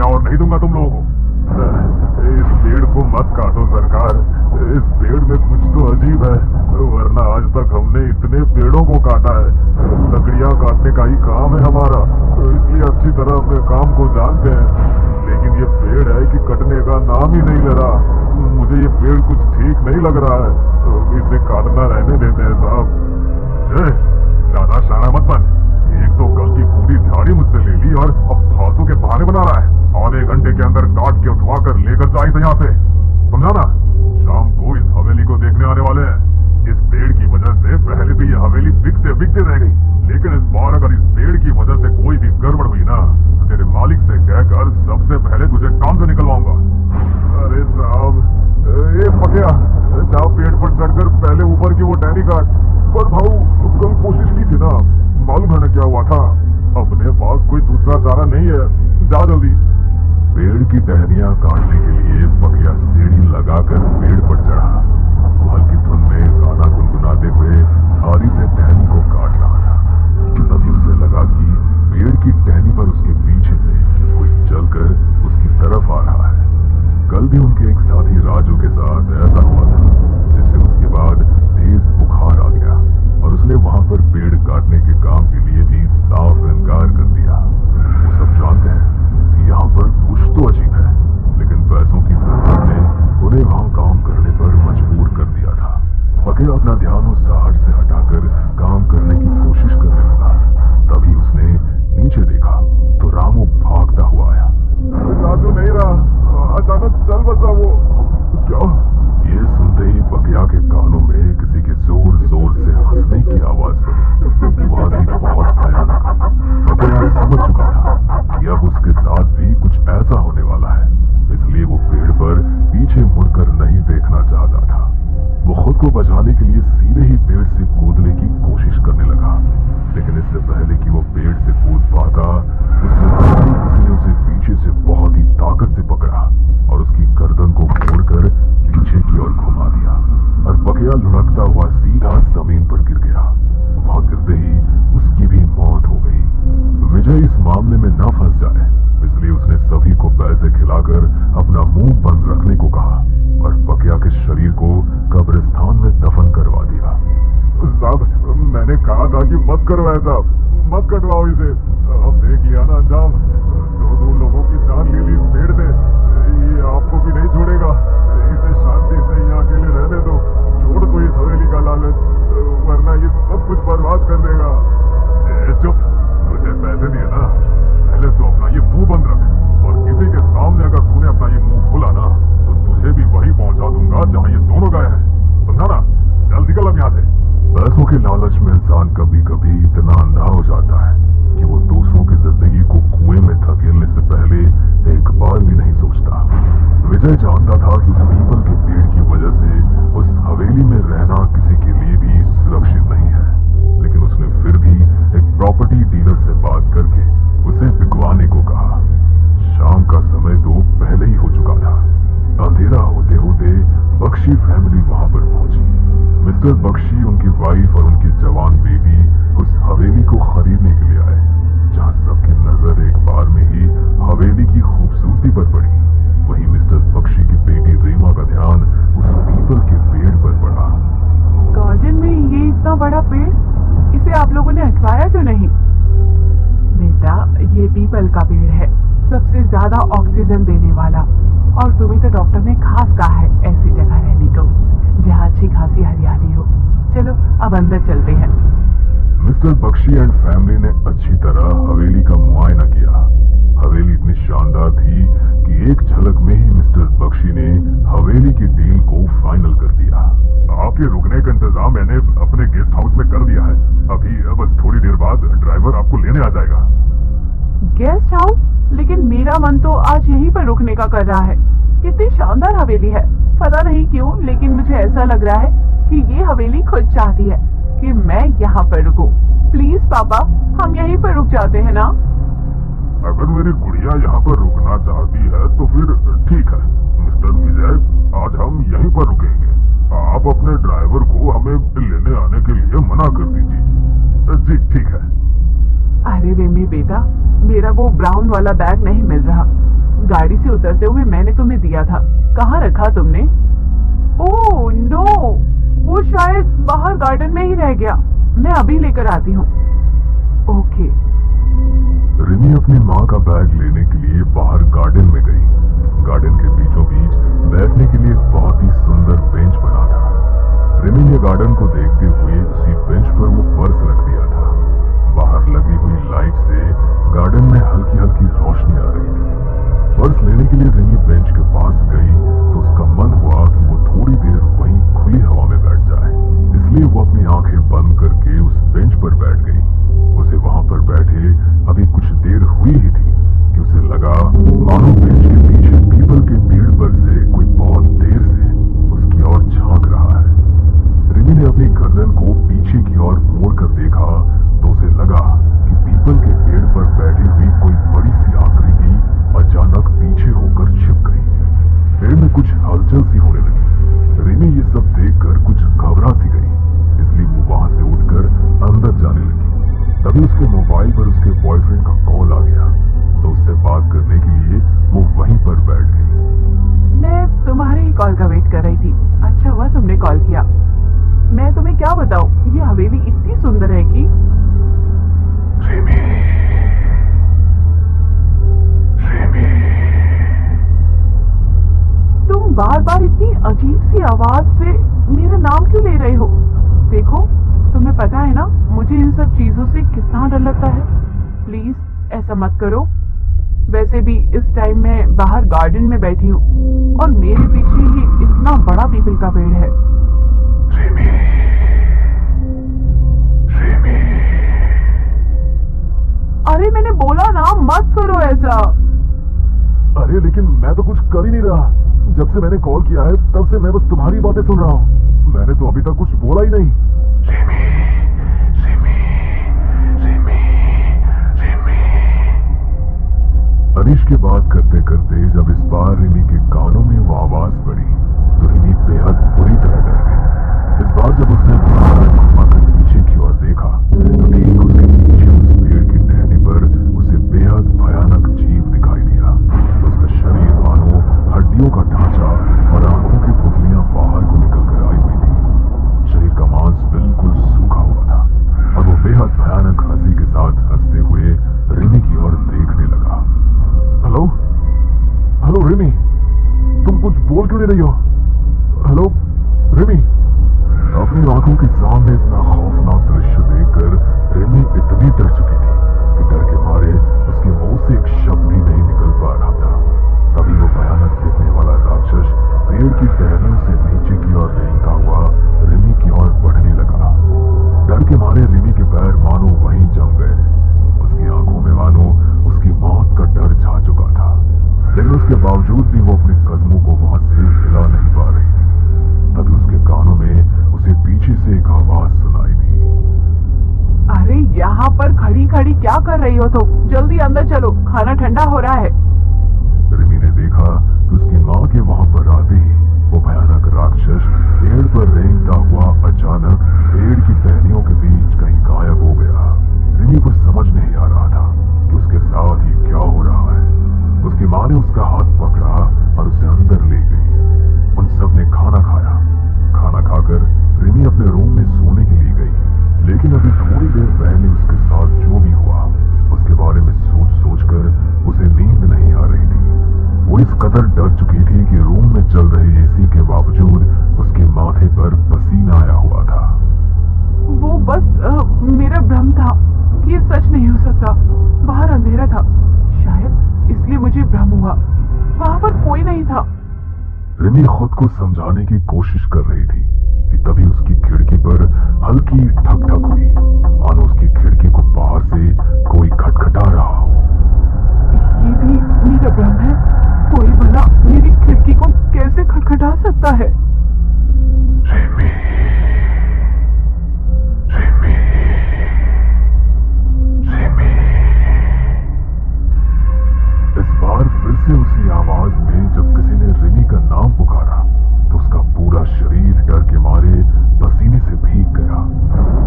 और नहीं दूंगा तुम लोगों को। इस पेड़ को मत काटो सरकार, इस पेड़ में कुछ तो अजीब है, वरना आज तक हमने इतने पेड़ों को काटा है। लकड़ियां काटने का ही काम है हमारा, इसलिए अच्छी तरह अपने काम को जानते हैं। लेकिन ये पेड़ है कि कटने का नाम ही नहीं ले रहा। मुझे ये पेड़ कुछ ठीक नहीं लग रहा है, इसे काटना रहने देते हैं साहब। ज्यादा शाना मत बन, एक तो कल की पूरी झाड़ी मुझसे ले ली और अब फालतू के बहाने बना रहा है। आधे घंटे के अंदर काट के उठवा कर लेकर जाए तो यहाँ से, समझा ना? शाम को इस हवेली को देखने आने वाले हैं। इस पेड़ की वजह से पहले भी ये हवेली बिकते बिकते रह गई, लेकिन इस बार अगर इस पेड़ की वजह से कोई भी गड़बड़ हुई ना तो तेरे मालिक से कहकर सबसे पहले तुझे काम से निकलवाऊंगा। अरे साहब, ये पकिया, जाओ पेड़ पर चढ़कर पहले ऊपर की वो टहनी काट। पर भाऊ, कल कोशिश की थी ना, मालूम है ना क्या हुआ था? अपने पास कोई दूसरा चारा नहीं है, जा जल्दी। पेड़ की टहनियां काटने के लिए पकिया सीढ़ी लगाकर पेड़ पर चढ़ा। हल्की धुन में गाना गुनगुनाते हुए हारी से टहनी को काट रहा था। तभी उसे लगा कि पेड़ की टहनी पर उसके पीछे से कोई चलकर उसकी तरफ आ रहा है। कल भी उनके एक साथी राजू के साथ ऐसा हुआ था, जिससे उसके बाद तेज बुखार आ गया और उसने वहां पर पेड़ काटने के काम के लिए भी साफ इनकार कर दिया। वो सब जानते हैं कि यहाँ पर कुछ तो अजीब है, लेकिन पैसों की जरूरत ने उन्हें वहां काम करने पर मजबूर कर दिया था। पकिया अपना ध्यान उस आहट से हटाकर काम करने की कोशिश करने लगा। तभी उसने नीचे देखा तो रामू भागता हुआ आया। राजू नहीं रहा, अचानक चल बसा वो। क्या? ये सुनते ही पकिया के कानों में किसी के जोर जोर से हंसने की आवाज पड़ी। वो हंसी बहुत भयानक थी। पकिया समझ चुका था कि अब उसके साथ भी कुछ ऐसा होने वाला है, इसलिए वो पेड़ पर पीछे मुड़कर नहीं देखना चाहता था। वो खुद को बचाने के लिए सीधे ही पेड़ से कूदने की कोशिश करने लगा, लेकिन इससे पहले कि वो पेड़ से कूद पाता, उससे पहले किसी ने उसे पीछे से बहुत ही ताकत से पकड़ा और उसकी गर्दन को मोड़कर पीछे की ओर घुमा दिया और पकिया लुढ़कता हुआ सीधा जमीन पर गिर गया। वहां गिरते ही उसकी भी मौत हो गई। विजय इस मामले में न फंस जाए, इसलिए उसने सभी को पैसे खिलाकर अपना मुंह बंद रखने को कहा और पकिया के शरीर को कब्रिस्तान में दफन करवा दिया। साहब, मैंने कहा था कि मत करो ऐसा, मत कटवाओ इसे। अब देख लिया ना अंजाम, दो लोगों की जान ले ली इस पेड़ ने। ये आपको भी नहीं छोड़ेगा, इसे शांति से यहाँ अकेले रहने दो। छोड़ दो इस हवेली का लालच, वरना ये सब कुछ बर्बाद कर देगा। चुप, तुझे पैसे दिए ना, पहले तो अपना ये मुंह बंद रख, और किसी के सामने अगर तूने अपना ये मुंह खोला ना तो तुझे भी वही पहुंचा दूंगा जहाँ ये दोनों गए हैं, समझा ना? चल निकल अब यहाँ से। पैसों के लालच में इंसान कभी कभी इतना अंधा हो जाता है कि वो दूसरों की जिंदगी को कुएं में धकेलने से पहले एक बार भी नहीं सोचता। विजय जानता था कि उस पीपल के पेड़ की वजह से उस हवेली में रहना किसी के लिए भी सुरक्षित नहीं है, लेकिन उसने फिर भी एक प्रॉपर्टी डीलर से बात करके उसे बिकवाने को कहा। शाम का समय तो पहले ही हो चुका था। अंधेरा होते होते बख्शी फैमिली वहां पर पहुंची। मिस्टर बख्शी, उनकी वाइफ और उनकी जवान बेटी उस हवेली को खरीदने के लिए आए, जहां सबकी नजर एक बार में ही हवेली की खूबसूरती पर पड़ी। वहीं मिस्टर बख्शी की बेटी रीमा का ध्यान उस पीपल के पेड़ पर पड़ा। गार्डन में ये इतना बड़ा पेड़, इसे आप लोगों ने हटवाया क्यों नहीं? बेटा, ये पीपल का पेड़ है, सबसे ज्यादा ऑक्सीजन देने वाला, और तुम्हें तो डॉक्टर ने खास कहा है ऐसी जगह रहने को जहाँ अच्छी खासी हरियाली हो। चलो अब अंदर चलते हैं। मिस्टर बख्शी एंड फैमिली ने अच्छी तरह हवेली का मुआयना किया। हवेली इतनी शानदार थी कि एक झलक में ही मिस्टर बख्शी ने हवेली की डील को फाइनल कर दिया। आपके रुकने का इंतजाम मैंने अपने गेस्ट हाउस में कर दिया है। अभी बस थोड़ी देर बाद ड्राइवर आपको लेने आ जाएगा। Guest house? लेकिन मेरा मन तो आज यहीं पर रुकने का कर रहा है। कितनी शानदार हवेली है, पता नहीं क्यों, लेकिन मुझे ऐसा लग रहा है कि ये हवेली खुद चाहती है कि मैं यहाँ पर रुकूं। प्लीज पापा, हम यहीं पर रुक जाते हैं ना? अगर मेरी गुड़िया यहाँ पर रुकना चाहती है तो फिर ठीक है मिस्टर विजय, आज हम यहीं पर रुकेंगे। आप अपने ड्राइवर को हमें लेने आने के लिए मना कर दीजिए। जी ठीक है। अरे रेमी बेटा, मेरा वो ब्राउन वाला बैग नहीं मिल रहा। उतरते हुए मैंने तुम्हें दिया था, कहाँ रखा तुमने? ओह नो, वो शायद बाहर गार्डन में ही रह गया। मैं अभी लेकर आती हूँ। ओके। रिमी अपनी माँ का बैग लेने के लिए बाहर गार्डन में गई। गार्डन के बीचों बीच बैठने के लिए एक बहुत ही सुंदर बेंच बना था। रिमी ने गार्डन को देखते हुए उसी बेंच पर वो पर्स रख दिया था। बाहर लगी हुई लाइट से गार्डन में हल्की हल्की रोशनी आ रही थी। पर्स लेने के लिए रिमी बेंच के पास गई तो उसका मन हुआ कि वो थोड़ी देर वहीं खुली हवा में बैठ जाए, इसलिए वो अपनी आंखें बंद करके उस बेंच पर बैठ गई। उसे वहां पर बैठे अभी कुछ देर हुई ही थी कि उसे लगा मानो बेंच के पीछे पीपल के पेड़ पर से कोई बहुत देर से उसकी ओर झांक रहा है। रिमी ने अपनी गर्दन को पीछे की ओर मोड़कर देखा तो उसे लगा कि पीपल के पेड़ पर बैठी हुई कोई बड़ी सी आकृति अचानक पीछे होकर छिप गई। पेड़ में कुछ हलचल सी होने लगी। रिमी ये सब देखकर कुछ घबरा सी गई, इसलिए वो वहां से उठकर अंदर जाने लगी। तभी उसके मोबाइल पर उसके बॉयफ्रेंड का कॉल आ गया तो उससे बात करने के लिए वो वहीं पर बैठ गई। मैं तुम्हारे ही कॉल का वेट कर रही थी। अच्छा हुआ तुमने कॉल किया। मैं तुम्हें क्या बताऊं, ये हवेली इतनी सुंदर है कि रिमी, रिमी। तुम बार बार इतनी अजीब सी आवाज से मेरा नाम क्यों ले रहे हो? देखो, तुम्हें पता है ना मुझे इन सब चीजों से कितना डर लगता है। प्लीज ऐसा मत करो। वैसे भी इस टाइम मैं बाहर गार्डन में बैठी हूँ और मेरे पीछे ही इतना बड़ा पीपल का पेड़ है। रिमी, रिमी। अरे मैंने बोला ना मत करो ऐसा। अरे लेकिन मैं तो कुछ कर ही नहीं रहा। जब से मैंने कॉल किया है तब से मैं बस तुम्हारी बातें सुन रहा हूँ। मैंने तो अभी तक कुछ बोला ही नहीं। रिमी, रिमी, रिमी, रिमी। अनीश के बात करते करते जब इस बार रिमी के कानों में वो आवाज पड़ी तो रिमी बेहद बुरी तरह डर गई। इस बार जब उसने घुमाकर पीछे की ओर देखा तो ठीक उसके पीछे उस पेड़ की टहनी पर उसे बेहद भयानक जीव दिखाई दिया। उसका शरीर मानो हड्डियों का ढांचा और आंखों की पुतलियां बाहर को निकल कर आई हुई थी। शरीर का मांस बिल्कुल सूखा हुआ था और वो बेहद भयानक हंसी के साथ हंसते हुए रिमी की ओर देखने लगा। हेलो, हेलो रिमी, तुम कुछ बोल क्यों नहीं रही हो? हेलो रिमी। अपनी आंखों के सामने इतना खौफनाक दृश्य देखकर रिमी इतनी डर चुकी थी कि डर के मारे उसके मुंह से एक शब्द भी नहीं निकल पा रहा था। तभी वो भयानक दिखने वाला राक्षस पेड़ की टहनियों से नीचे की ओर रेंगता हुआ रिमी की ओर बढ़ने लगा। डर के मारे रिमी के पैर मानो वहीं जम गए। उसकी आंखों में मानो उसकी मौत का डर छा चुका था, लेकिन उसके बावजूद भी वो अपने कदमों को वहां से हिला नहीं पा रही थी। तभी उसके कानों में उसे पीछे से एक आवाज सुनाई दी। अरे यहाँ पर खड़ी खड़ी क्या कर रही हो तुम? जल्दी अंदर चलो, खाना ठंडा हो रहा है। रिमी ने देखा कि उसकी माँ के वहां पर आते ही वो भयानक राक्षस पेड़ पर रेंगता हुआ अचानक पेड़ की टहनियों के बीच कहीं गायब हो गया। रिमी को समझ नहीं आ रहा था कि उसके साथ ये क्या हो रहा है। उसकी माँ ने उसका हाथ पकड़ा और उसे अंदर ले गई। उन सब ने खाना खाया। खाना खाकर रिमी अपने रूम में सोने के लिए गई, लेकिन अभी थोड़ी देर पहले उसके साथ जो भी हुआ उसके बारे में सोच सोचकर उसे नींद नहीं आ रही थी। वो इस कदर डर चुकी थी कि रूम में चल रहे एसी के बावजूद उसके माथे पर पसीना आया हुआ था। वो बस मेरा भ्रम था कि ये सच नहीं हो सकता। बाहर अंधेरा था, शायद इसलिए मुझे भ्रम हुआ। वहां पर कोई नहीं था। रिमी खुद को समझाने की कोशिश कर रही थी कि तभी उसकी खिड़की पर हल्की ठक ठक हुई, मानो उसकी खिड़की को बाहर से कोई खटखटा रहा हो। ये भी मेरा भ्रम है? कोई भला मेरी खिड़की को कैसे खटखटा सकता है? रिमी, रिमी, रिमी। इस बार फिर से उसी आवाज में जब किसी ने रिमी का नाम पुकारा तो उसका पूरा शरीर डर के मारे पसीने से भीग गया।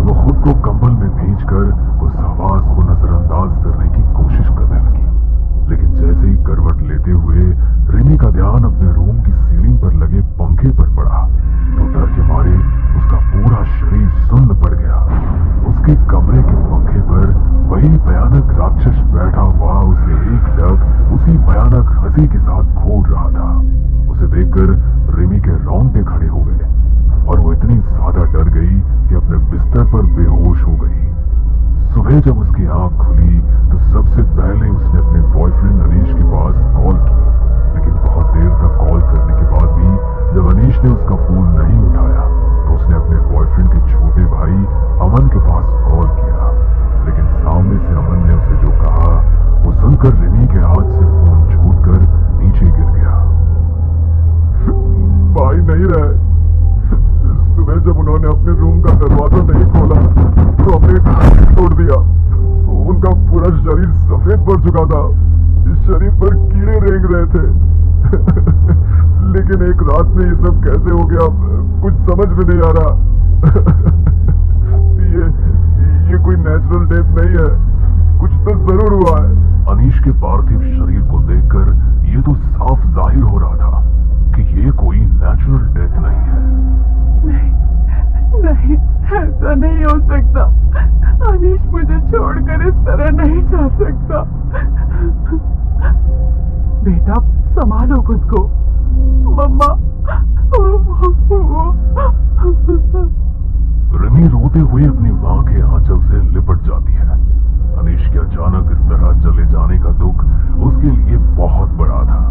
वो खुद को कंबल में भींचकर उस आवाज को नजरअंदाज करने की कोशिश करने लगी, लेकिन जैसे ही करवट ले रिमी का ध्यान अपने रूम की सीलिंग पर लगे पंखे पर पड़ा तो डर के मारे उसका पूरा शरीर सुन्न पड़ गया। उसके कमरे के पंखे पर वही भयानक राक्षस बैठा हुआ उसे एकटक उसी भयानक हंसी के साथ घूर रहा था। उसे देखकर रिमी के रोंगटे खड़े हो गए और वो इतनी ज्यादा डर गई कि अपने बिस्तर पर बेहोश हो गई। सुबह जब उसकी आंख खुली तो सबसे पहले उसने अपने बॉयफ्रेंड अनीश के पास कॉल की, लेकिन बहुत देर तक कॉल करने के बाद भी जब अनीश ने उसका फोन नहीं उठाया तो उसने अपने बॉयफ्रेंड के छोटे भाई अमन के पास कॉल किया, लेकिन सामने से अमन ने उसे जो कहा वो सुनकर रिमी के हाथ से फोन छूटकर नीचे गिर गया। भाई नहीं रहे। सुबह जब उन्होंने अपने रूम का दरवाजा नहीं खोला तो हमने तोड़ दिया। उनका पूरा शरीर सफेद पड़ चुका था, शरीर पर कीड़े रेंग रहे थे। लेकिन एक रात में ये सब कैसे हो गया कुछ समझ में नहीं आ रहा। ये कोई नेचुरल डेथ नहीं है, कुछ तो जरूर हुआ है। अनीश के पार्थिव शरीर को देखकर ये तो साफ जाहिर हो रहा था कि ये कोई नेचुरल डेथ नहीं है। नहीं, ऐसा नहीं हो सकता। अनीश मुझे छोड़कर इस तरह नहीं जा सकता। बेटा संभालो खुद को। मम्मा। रिमी रोते हुए अपनी मां के आंचल से लिपट जाती है। अनीश के अचानक इस तरह चले जाने का दुख उसके लिए बहुत बड़ा था।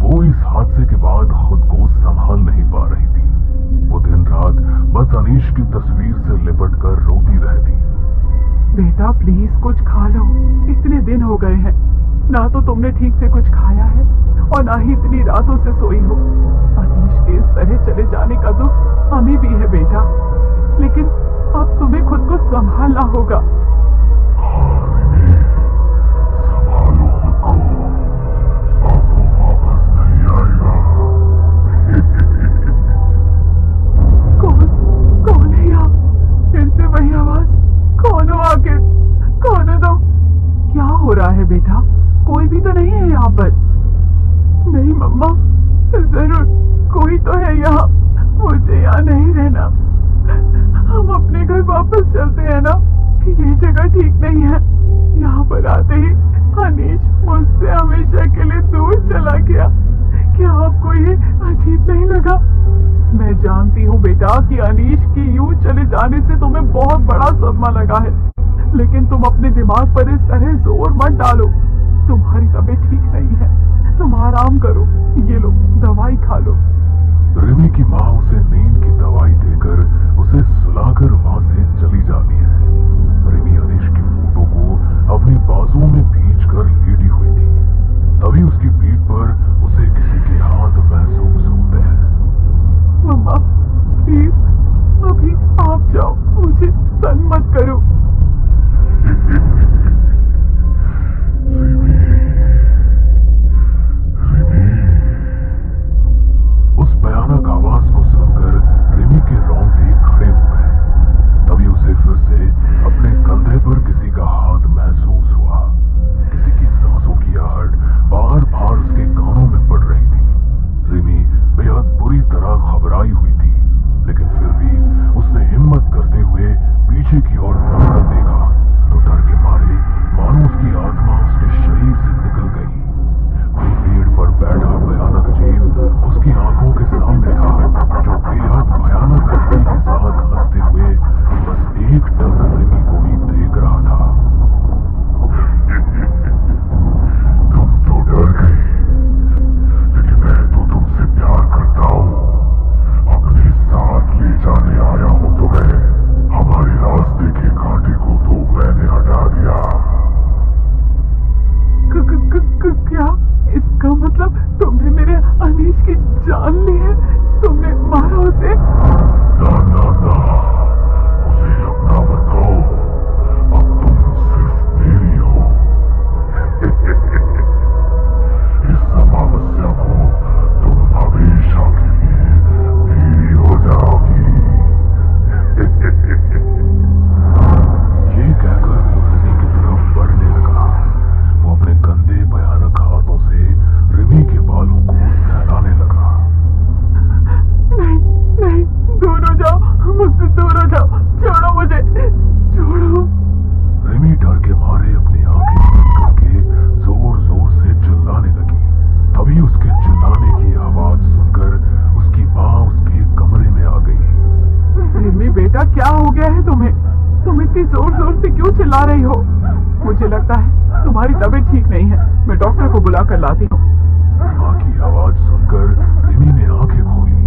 वो इस हादसे के बाद खुद को संभाल नहीं पा रही थी। वो दिन रात बस अनीश की तस्वीर से लिपट कर रोती रहती। बेटा प्लीज कुछ खा लो, इतने दिन हो गए हैं, ना तो तुमने ठीक से कुछ खाया है और ना ही इतनी रातों से सोई हो। अनीश के इस तरह चले जाने का दुख हमें भी है बेटा, लेकिन अब तुम्हें खुद को संभालना होगा। कौन है यहाँ? फिर से वही आवाज। कौन हो आखिर? कौन हो तुम? क्या हो रहा है बेटा? कोई भी तो नहीं है यहाँ पर। नहीं मम्मा, जरूर कोई तो है यहाँ। मुझे यहाँ नहीं रहना। हम अपने घर वापस चलते हैं ना, ये जगह ठीक नहीं है। यहाँ पर आते ही अनीश मुझसे हमेशा के लिए दूर चला गया। क्या आपको ये अजीब नहीं लगा? मैं जानती हूँ बेटा कि अनीश के यूं चले जाने से तुम्हें बहुत बड़ा सदमा लगा है, लेकिन तुम अपने दिमाग पर इस तरह जोर मत डालो। तुम्हारी तबीयत ठीक नहीं है, तुम आराम करो। ये लो दवाई खा लो। रिमी की माँ उसे नींद की दवाई देकर उसे सुलाकर वहां से चली जाती है। रिमी अनीश की फोटो को अपनी बाजुओं में खींचकर लेटी हुई थी। तभी उसकी पीठ पर उसे किसी के हाथ महसूस होते हैं। मम्मा प्लीज अभी आप जाओ, मुझे तंग मत करो। रिमी चिल्ला रही हो? मुझे लगता है तुम्हारी तबीयत ठीक नहीं है। मैं डॉक्टर को बुला कर लाती हूँ। माँ की आवाज सुनकर रिमी ने आंखें खोली।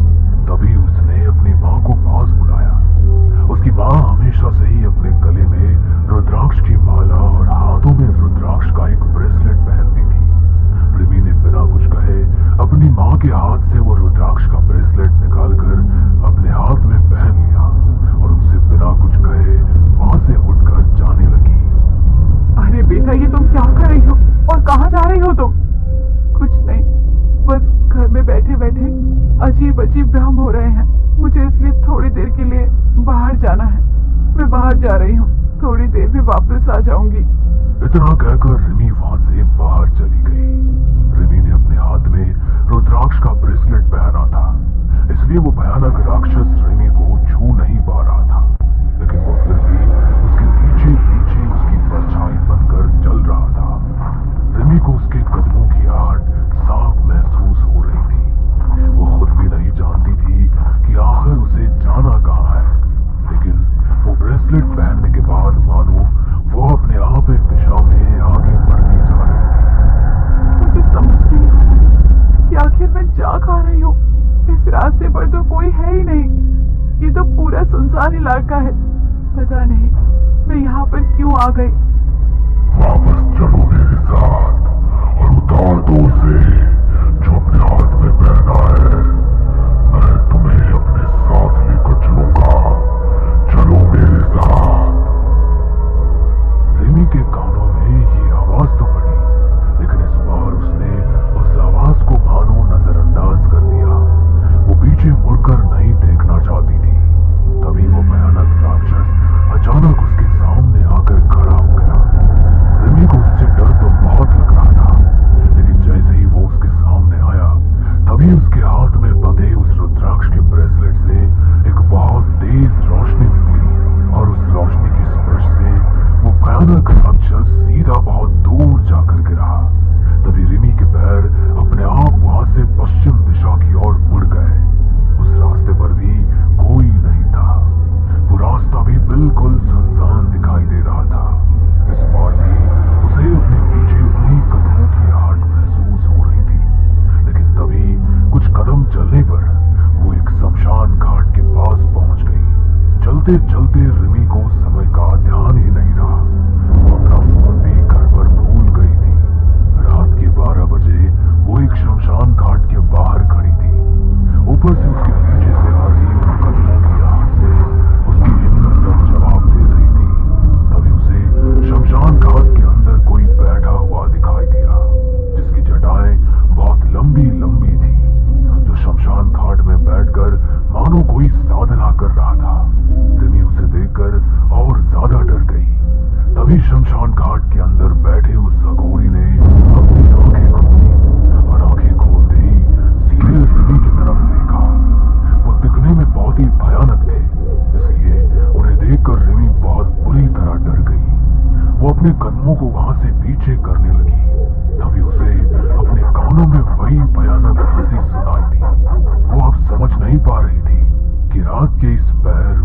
तभी उसने अपनी माँ को पास बुलाया। उसकी माँ हमेशा से ही अपने गले में रुद्राक्ष की माला और हाथों में रुद्राक्ष का एक ब्रेसलेट पहनती थी। रिमी ने बिना कुछ कहे अपनी माँ के हाथ से वो रुद्राक्ष का ब्रेसलेट निकालकर अपने हाथ में पहन लिया और उनसे बिना कुछ कहे वहां से उठकर जाने लगी। अरे बेटा, ये तुम क्या कर रही हो और कहाँ जा रही हो तुम? कुछ नहीं, बस घर में बैठे बैठे अजीब अजीब भ्रम हो रहे हैं मुझे, इसलिए थोड़ी देर के लिए बाहर जाना है। मैं बाहर जा रही हूँ, थोड़ी देर में वापस आ जाऊंगी। इतना कहकर रिमी वहां से बाहर चली गई। रिमी ने अपने हाथ में रुद्राक्ष का ब्रेसलेट पहना था, इसलिए वो भयानक राक्षस रिमी को छू नहीं पा रहा था, लेकिन वो फिर भी उसके पीछे पीछे उसकी परछाई बनकर चल रहा था। रिमी को उसके कदमों की आहट साफ महसूस हो रही थी। वो खुद भी नहीं जानती थी कि आखिर उसे जाना कहाँ है, लेकिन वो ब्रेसलेट पहनने के बाद मानो वो अपने आप एक दिशा में आगे बढ़ती जा रही थी। मुझे समझ नहीं आ रहा कि आखिर मैं जा कहाँ रही हूँ। इस रास्ते पर तो कोई है ही नहीं, ये तो पूरा सुनसान इलाका है। पता नहीं मैं यहाँ पर क्यों आ गई। वापस चलो मेरे साथ और उतार दो उसे जो अपने हाथ में पहना है। मैं तुम्हें अपने साथ लेकर चलूंगा। चलो मेरे साथ। रिमी के कानों में ये आवाज तो पड़ी, लेकिन इस बार उसने उस आवाज को मानो नजरअंदाज कर दिया। वो पीछे मुड़कर नहीं देखना चाहती थी। तभी वो भयानक राक्षस अचानक उसके सामने आकर खड़ा हो गया। रिमी को उससे डर तो बहुत लग रहा था, लेकिन जैसे ही वो उसके सामने आया, तभी उसके हाथ में बंधे उस रुद्राक्ष के ब्रेसलेट से एक बहुत तेज रोशनी निकली और उस रोशनी की स्पर्श से वो भयानक राक्षस सीधा बहुत दूर जाकर गिरा। तभी रिमी के पैर अपने आप वहां से पश्चिम दिशा की ओर मुड़ गए। उस रास्ते पर भी कोई नहीं था। वो रास्ता भी बिल्कुल सुनसान दिखाई दे रहा था। इस बार भी उसे अपने पीछे उन्हीं कदमों की आहट महसूस हो रही थी, लेकिन तभी कुछ कदम चलने पर वो एक शमशान घाट के पास पहुंच गई। चलते चलते रिमी को समय का ध्यान ही नहीं रहा। वो अपना फोन भी घर पर भूल गई थी। रात के 12 बजे वो एक शमशान घाट के बाहर खड़ी थी। ऊपर से उसके पीछे से आ रही उन कदमों की आहट से उसकी हिम्मत तब जवाब दे रही थी। तभी उसे शमशान घाट के अंदर कोई बैठा हुआ दिखाई दिया, जिसकी जटाएं बहुत लंबी लंबी थी, जो शमशान घाट में बैठकर मानो कोई साधना कर रहा था। रिमी उसे देखकर और ज्यादा डर गई। तभी शमशान घाट के अंदर बैठे उस अघोरी ने अपनी आंखें खोली और आंखें खोलते ही सीधे रिमी की तरफ देखा। वो दिखने में बहुत ही भयानक थे, इसलिए उन्हें देखकर रिमी बहुत बुरी तरह डर गई। वो अपने कदमों को वहां से पीछे करने लगी। तभी उसे अपने कानों में वही भयानक हंसी सुनाई दी। वो अब समझ नहीं पा रही थी कि रात के इस पैर